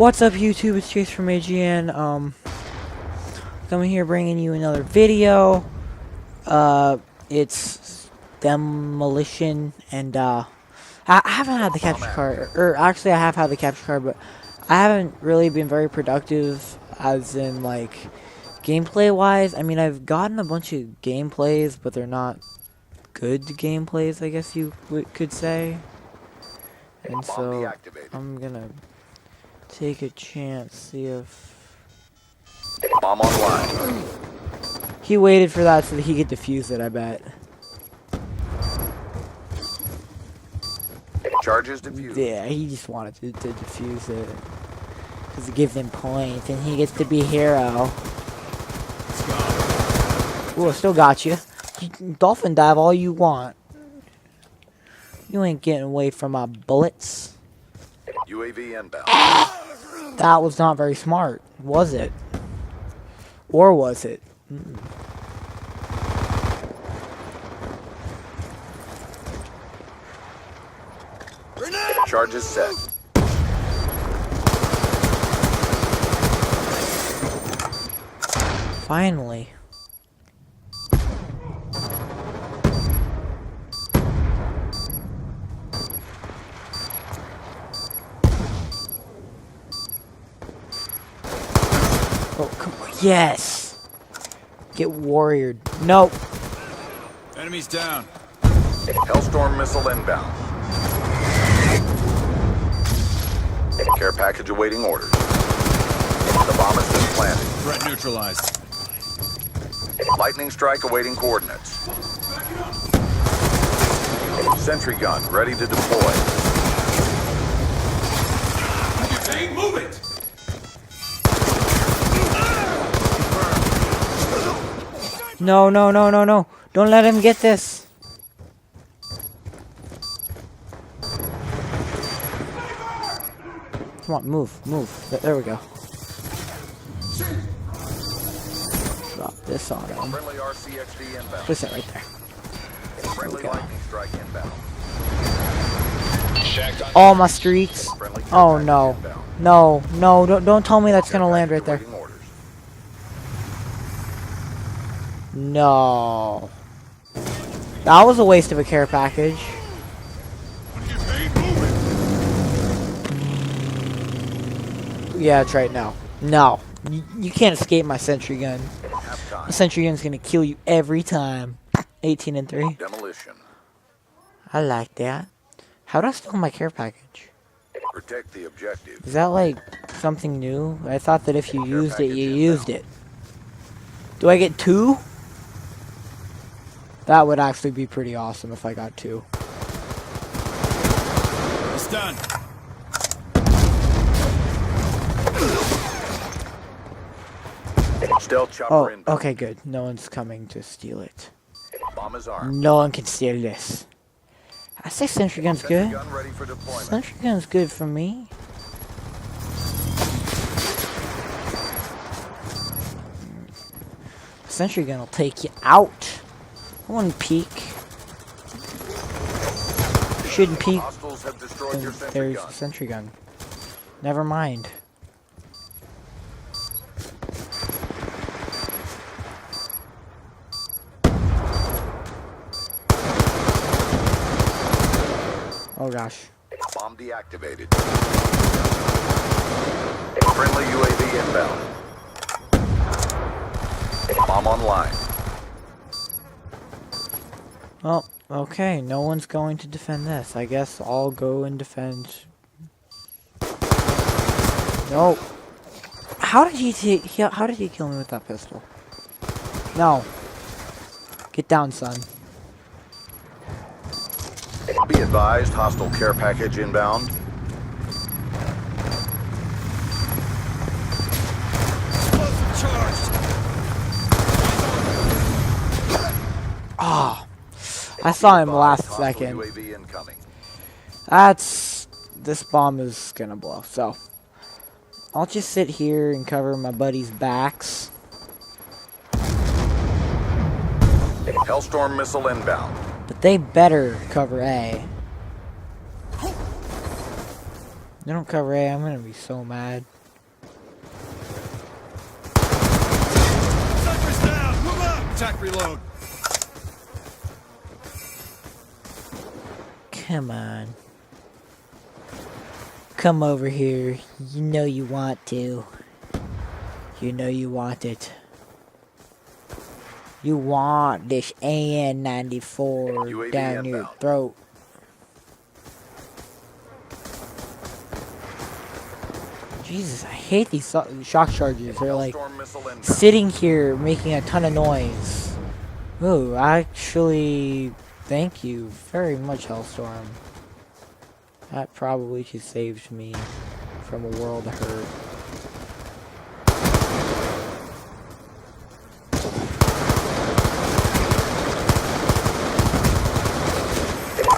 What's up, YouTube? It's Chase from AGN. Coming here bringing you another video. It's Demolition, and I haven't had the capture card, or actually I have had the capture card, but I haven't really been very productive, as in like gameplay wise. I mean, I've gotten a bunch of gameplays, but they're not good gameplays, I guess you could say. And so I'm gonna take a chance, see if bomb online. He waited for that so that he could defuse it, I bet. Charges defused. Yeah, he just wanted to defuse it. Because it gives him points and he gets to be hero. Ooh, I still got you. Dolphin dive all you want. You ain't getting away from my bullets. UAV inbound. That was not very smart, was it? Or was it? Charges set. Finally. Oh, come on. Yes! Get warriored. Nope. Enemies down. Hellstorm missile inbound. Care package awaiting orders. The bomb has been planted. Threat neutralized. Lightning strike awaiting coordinates. Sentry gun ready to deploy. Move it! No, no, no, no, no. Don't let him get this. Come on, move, move. There we go. Drop this on him. Friendly RCXD inbound. Place that right there. Friendly lightning strike inbound. All my streaks. Oh no. No, no, don't tell me that's gonna land right there. No. That was a waste of a care package. Yeah, that's right. No. No. You can't escape my sentry gun. The sentry gun's gonna kill you every time. 18 and 3. Demolition. I like that. How do I steal my care package? Protect the objective. Is that like something new? I thought that if you used it, you used it. Do I get 2? That would actually be pretty awesome if I got 2. It's done. Stealth chopper Oh, inbound. okay, good. No one's coming to steal it. Bomb is armed. No one can steal this. I say sentry gun's Sentry good. gun ready for deployment. Sentry gun's good for me. Sentry gun will take you out. I wouldn't peek. Shouldn't peek. Hostiles have destroyed your sentry There's gun. the sentry gun. Never mind. Oh gosh. Bomb deactivated. Friendly UAV inbound. Bomb online. Well, okay, no one's going to defend this. I guess I'll go and defend. No. How did he kill me with that pistol? No. Get down, son. Be advised, hostile care package inbound. Ah. I saw him last Hostile second. UAV incoming. This bomb is gonna blow, so I'll just sit here and cover my buddies' backs. Hellstorm missile inbound. But they better cover A. They don't cover A, I'm gonna be so mad. Attack reload. Come on. Come over here. You know you want to. You know you want it. You want this AN-94 UAV down your inbound. throat. Jesus, I hate these shock charges. They're like Hellstorm missile inbound. sitting here making a ton of noise. Ooh, actually, thank you very much, Hellstorm. That probably just saved me from a world of hurt.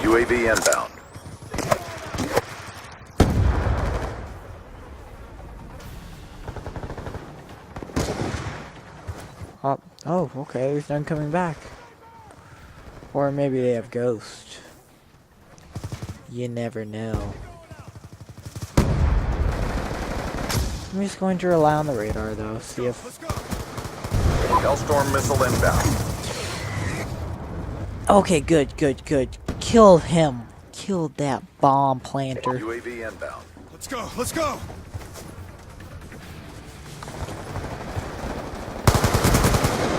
UAV inbound. Oh, okay, there's none coming back. Or maybe they have Ghost. You never know. I'm just going to rely on the radar though, see if... Let's go. Hellstorm missile inbound. Okay, good. Kill him. Kill that bomb planter. UAV inbound. Let's go. Let's go.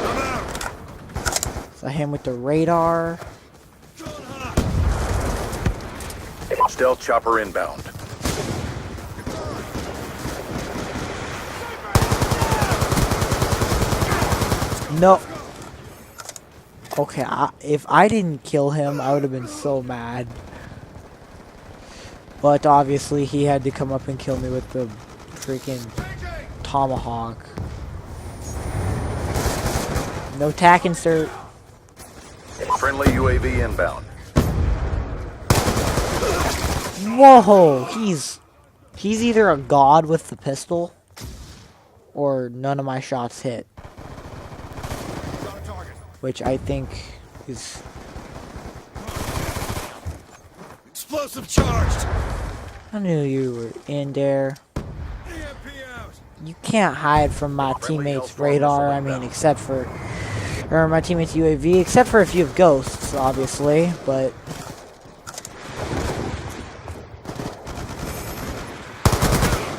I'm out. So him with the radar. Stealth chopper inbound. No. Okay, if I didn't kill him, I would have been so mad. But obviously, he had to come up and kill me with the freaking tomahawk. No tack insert. Friendly UAV inbound. Whoa, he's either a god with the pistol, or none of my shots hit. Got a target. Which I think is... Explosive charged. I knew you were in there. EMP out. You can't hide from my Friendly teammates' Hellstorm radar, I missile mean, inbound. except for... Or my teammates' UAV, except for if you have ghosts, obviously, but...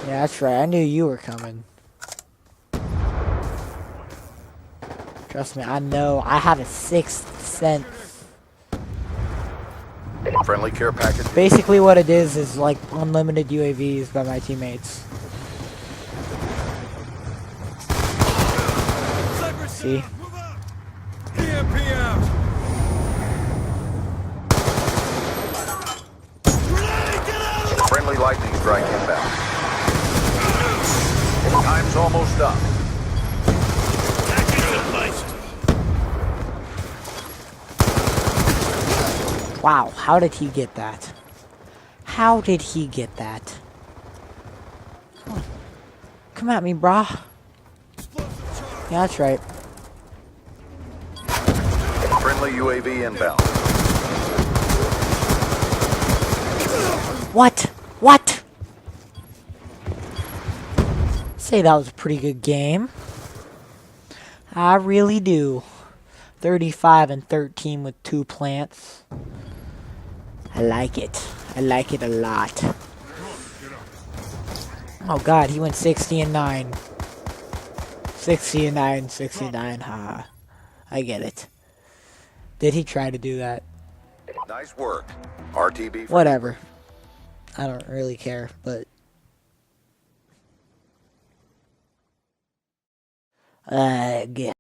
Yeah, that's right, I knew you were coming. Trust me, I know, I have a sixth sense. Friendly care package. Basically what it is like unlimited UAVs by my teammates. Cyber See? down. Move out. EMP out. Grenade, get out. Friendly lightning strike inbound. Time's almost up. Tactics in place. Wow, how did he get that? How did he get that? Come at me, brah. Explosive charge. Yeah, that's right. Friendly UAV inbound. What? What? Say that was a pretty good game. I really do. 35 and 13 with 2 plants. I like it. I like it a lot. Oh god, he went 60 and 9. 60 and 9, 69, haha. I get it. Did he try to do that? Nice work. RTB. Whatever. I don't really care, but...